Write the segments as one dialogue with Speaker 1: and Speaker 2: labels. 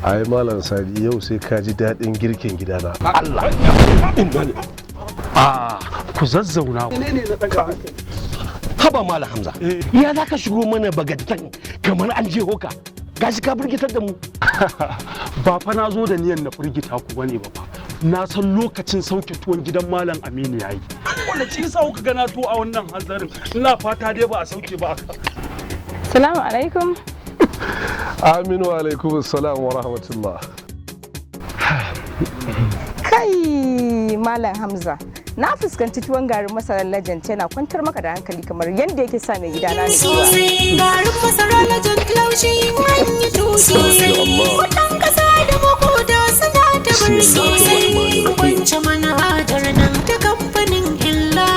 Speaker 1: ai malam Sadi yau sai ka ji daɗin girkin gidana.
Speaker 2: Allah ku zazzauna
Speaker 1: menene na daga
Speaker 2: haba malam Hamza ya za ka shigo mana bagatan kamar an je hoka gashi ka firgitar da mu.
Speaker 3: Ba fa na zo da niyan na firgita ku bane ba fa, na san lokacin sauke tuwon gidan malam Aminu yayi. Wanda ci sa kuka gana to a wannan hanzarin, ina fata dai ba a sauke ba.
Speaker 4: Assalamu alaikum.
Speaker 1: Aminu wa alaikum assalam wa rahmatullah.
Speaker 4: Kai malam Hamza, na fuskanci tuwon garin masarar Legend yana kwantar maka da hankali kamar yadda yake sa mai gidana ne.
Speaker 5: Sosai garin masarar Legend laushi wani tusi. Kudan kasa da makoda suna ta burki. Kwance manhajar nan ta kamfanin illa.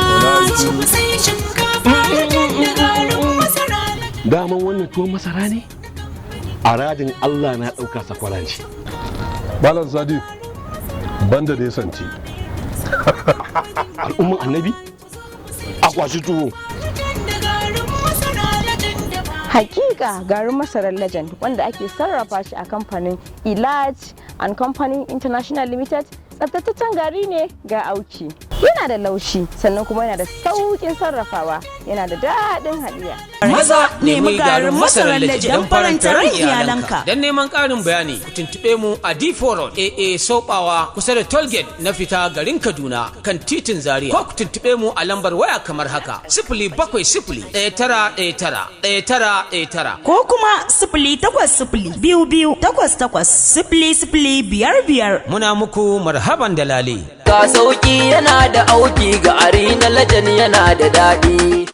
Speaker 5: Sai shinkafa da garin masara.
Speaker 2: Daman wannan tuwon masara ne? A radin Allah na ɗauka sakwaranci.
Speaker 1: Malam Sadi banda da ya santi.
Speaker 2: Al'umman annabi? A kwashi tuwo.
Speaker 4: Hakika garin masarar Legend wanda ake sarrafa shi a kamfanin Elite and Company International Limited tsaftataccen gari ne ga auki. Yana da laushi sannan kuma yana da sauƙin sarrafawa, yana da daɗin haɗiya.
Speaker 6: Maza nemi garin masarar Legend don faranta ran iyalanka. Don neman ƙarin bayani ku tuntuɓe mu a D4 Road AA Sobawa kusa da Tollgate na fita garin Kaduna kan titin Zaria. Ko ku tuntuɓe mu a lambar waya kamar haka: 070191919.
Speaker 5: Ko kuma 08022880055.
Speaker 6: Muna muku marhaban da lale.
Speaker 7: Ga sauki yana da auki ga ari na Legend yana da daɗi.